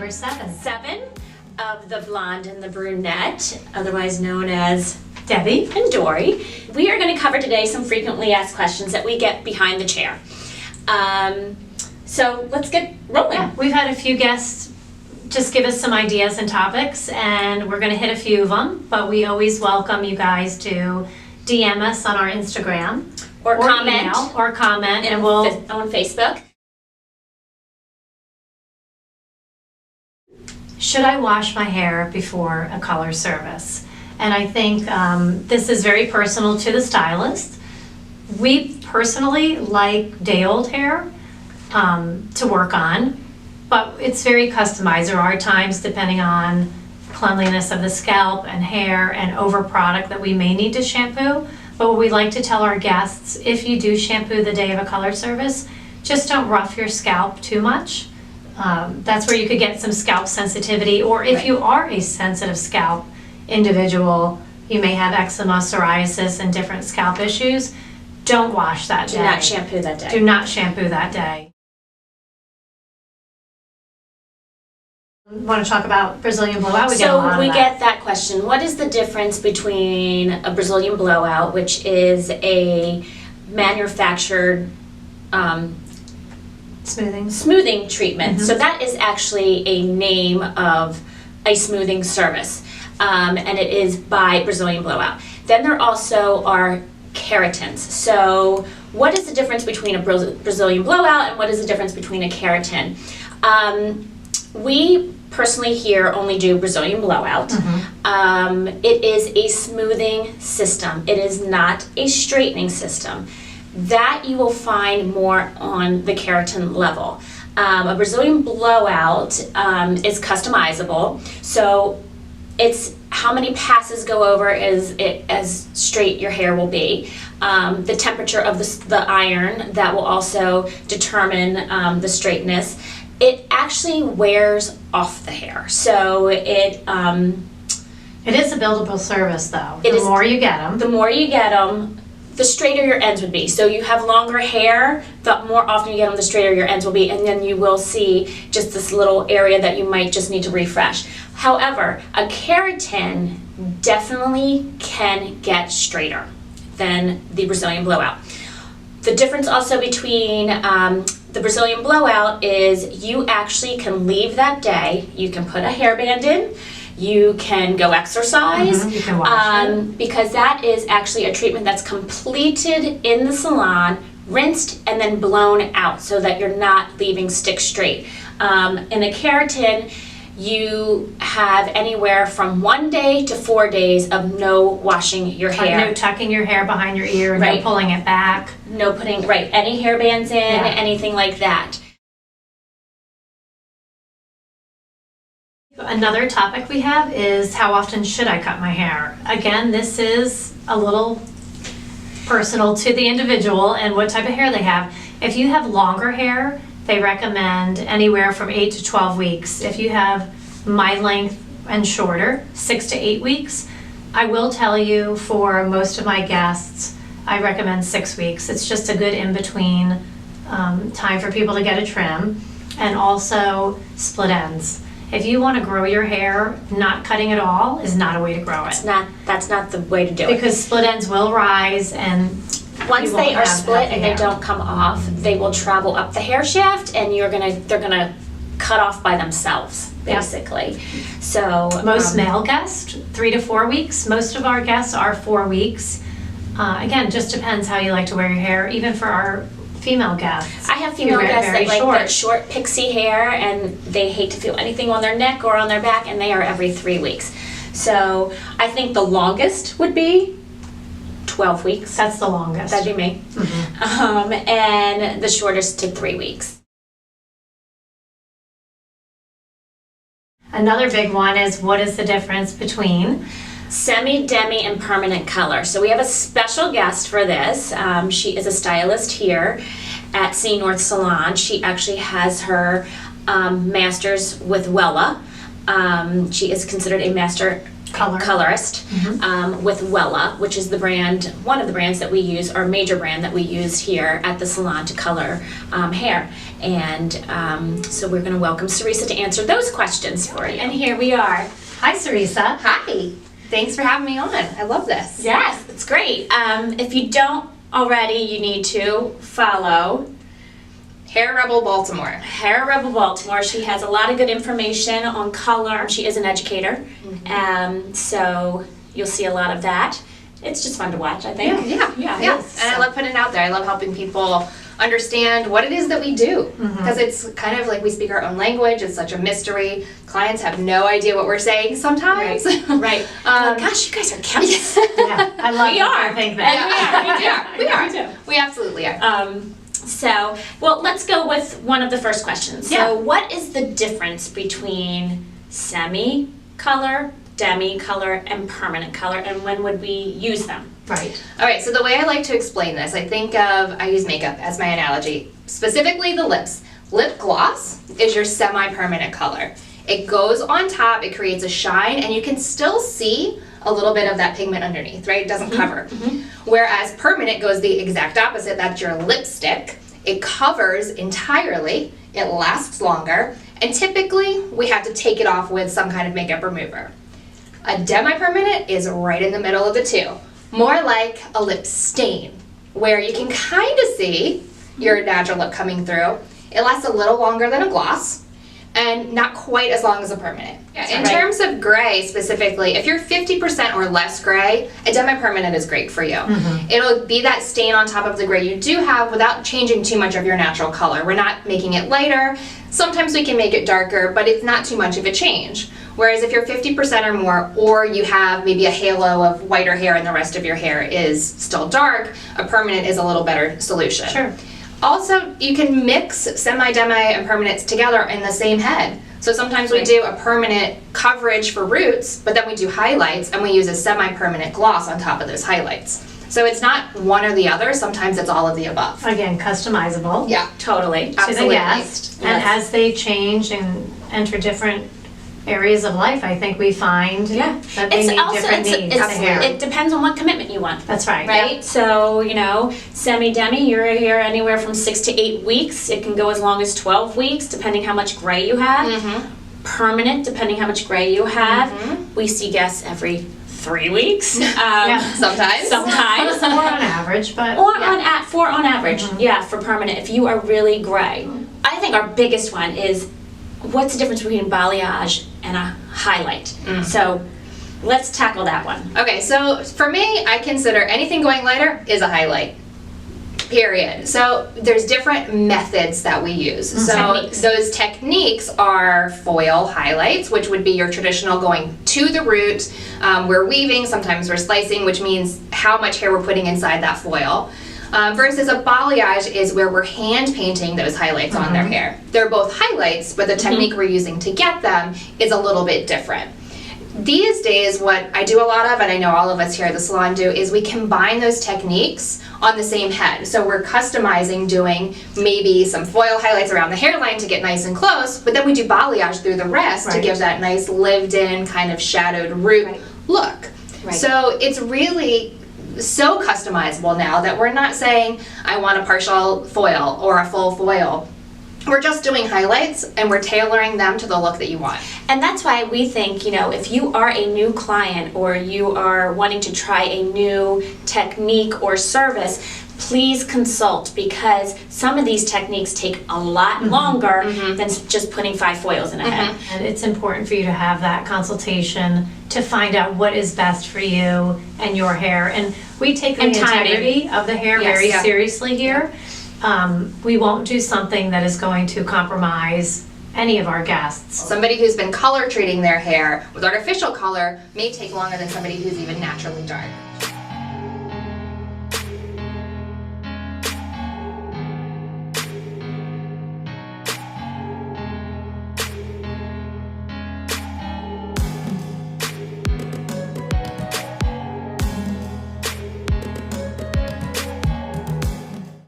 number 7. 7 of the Blonde and the Brunette, otherwise known as Debbie and Dory. We are going to cover today some frequently asked questions that we get behind the chair. So let's get rolling. Yeah, we've had a few guests just give us some ideas and topics, and we're going to hit a few of them, but we always welcome you guys to DM us on our Instagram or comment email, or comment, and we'll on Facebook. Should I wash my hair before a color service? And I think this is very personal to the stylist. We personally like day-old hair to work on, but it's very customized. There are times, depending on cleanliness of the scalp and hair and over product, that we may need to shampoo. But what we like to tell our guests, if you do shampoo the day of a color service, just don't rough your scalp too much. That's where you could get some scalp sensitivity, or if you are a sensitive scalp individual, you may have eczema, psoriasis, and different scalp issues. Don't wash that day. Do not shampoo that day. Do not shampoo that day. Want to talk about Brazilian blowout? We get that question. What is the difference between a Brazilian blowout, which is a manufactured smoothing treatment? Mm-hmm. So that is actually a name of a smoothing service, and it is by Brazilian Blowout. Then there also are keratins. So what is the difference between a Brazilian Blowout and what is the difference between a keratin? We personally here only do Brazilian Blowout. Mm-hmm. It is a smoothing system. It is not a straightening system. That you will find more on the keratin level. A Brazilian Blowout is customizable, so it's how many passes go over as straight your hair will be. The temperature of the iron, that will also determine the straightness. It actually wears off the hair, so it is a buildable service, though. The more you get them, the straighter your ends would be. So you have longer hair, the more often you get them, the straighter your ends will be, and then you will see just this little area that you might just need to refresh. However, a keratin definitely can get straighter than the Brazilian Blowout. The difference also between the Brazilian Blowout is you actually can leave that day. You can put a hairband in. You can go exercise. You can wash it. Because that is actually a treatment that's completed in the salon, rinsed, and then blown out so that you're not leaving stick straight. In a keratin, you have anywhere from 1 day to 4 days of no washing your hair. No tucking your hair behind your ear, no pulling it back. No putting, any hairbands in, anything like that. Another topic we have is how often should I cut my hair? Again, this is a little personal to the individual and what type of hair they have. If you have longer hair, they recommend anywhere from 8 to 12 weeks. If you have my length and shorter, 6 to 8 weeks. I will tell you, for most of my guests, I recommend 6 weeks. It's just a good in-between time for people to get a trim, and also split ends. If you want to grow your hair, not cutting at all is not a way to grow it. That's not the way to do it. Because split ends will rise, and once they are split and they don't come off, they will travel up the hair shaft, and they're gonna cut off by themselves, basically. Yep. So most male guests, 3 to 4 weeks. Most of our guests are 4 weeks. Again, just depends how you like to wear your hair. Even for our female guests, I have female guests that like that short pixie hair, and they hate to feel anything on their neck or on their back, and they are every 3 weeks. So I think the longest would be 12 weeks. That's the longest. That'd be me. Mm-hmm. And the shortest to 3 weeks. Another big one is, what is the difference between semi, demi, and permanent color? So we have a special guest for this. She is a stylist here at C North Salon. She actually has her master's with Wella. She is considered a master colorist with Wella, which is the brand, one of the brands that we use, our major brand that we use here at the salon to color hair. And so we're going to welcome Cerisssa to answer those questions for you. And here we are. Hi, Cerisssa. Hi. Thanks for having me on. I love this. Yes, it's great. If you don't already, you need to follow Hair Rebel Baltimore. Hair Rebel Baltimore. She has a lot of good information on color. She is an educator, so you'll see a lot of that. It's just fun to watch, I think. Yeah. Yes. And I love putting it out there. I love helping people understand what it is that we do, because it's kind of like we speak our own language. It's such a mystery. Clients have no idea what we're saying sometimes. Right. Gosh, you guys are chemists. Yeah, I love We it. are. I think that. We are. We do. We absolutely are. So, well, let's go with one of the first questions. Yeah. So, what is the difference between semi-color, demi-color, and permanent color, and when would we use them? Right. All right, so the way I like to explain this, I use makeup as my analogy, specifically the lips. Lip gloss is your semi-permanent color. It goes on top, it creates a shine, and you can still see a little bit of that pigment underneath, right? It doesn't cover. Whereas permanent goes the exact opposite. That's your lipstick. It covers entirely, it lasts longer, and typically we have to take it off with some kind of makeup remover. A demi-permanent is right in the middle of the two. More like a lip stain, where you can kind of see your natural lip coming through. It lasts a little longer than a gloss, and not quite as long as a permanent. In terms of gray specifically, if you're 50% or less gray, a demi-permanent is great for you. It'll be that stain on top of the gray you do have without changing too much of your natural color. We're not making it lighter. Sometimes we can make it darker, but it's not too much of a change. Whereas if you're 50% or more, or you have maybe a halo of whiter hair and the rest of your hair is still dark, a permanent is a little better solution. Sure. Also, you can mix semi, demi, and permanents together in the same head. So sometimes we do a permanent coverage for roots, but then we do highlights and we use a semi-permanent gloss on top of those highlights. So it's not one or the other, sometimes it's all of the above. Again, customizable. Yeah, Totally. To the absolutely. guest. And as they change and enter different areas of life, I think we find that they need different needs. The hair. It depends on what commitment you want. That's right. Right? So, semi-demi, you're here anywhere from 6 to 8 weeks. It can go as long as 12 weeks, depending how much gray you have. Permanent, depending how much gray you have. We see guests every 3 weeks. Sometimes. Sometimes. More on average, but Four on average, for permanent, if you are really gray. I think our biggest one is, what's the difference between balayage and a highlight? So let's tackle that one. Okay, so for me, I consider anything going lighter is a highlight. Period. So there's different methods that we use. So Techniques. those techniques are foil highlights, which would be your traditional going to the root. We're weaving, sometimes we're slicing, which means how much hair we're putting inside that foil. Versus a balayage is where we're hand painting those highlights on their hair. They're both highlights, but the technique we're using to get them is a little bit different. These days, what I do a lot of, and I know all of us here at the salon do, is we combine those techniques on the same head. So we're customizing, doing maybe some foil highlights around the hairline to get nice and close, but then we do balayage through the rest to give that nice lived-in kind of shadowed root look. So it's really so customizable now that we're not saying I want a partial foil or a full foil. We're just doing highlights and we're tailoring them to the look that you want. And that's why we think, if you are a new client or you are wanting to try a new technique or service, please consult, because some of these techniques take a lot longer than just putting 5 foils in a head. And it's important for you to have that consultation to find out what is best for you and your hair. And we take the And timing. integrity of the hair very seriously here. We won't do something that is going to compromise any of our guests. Somebody who's been color treating their hair with artificial color may take longer than somebody who's even naturally dark.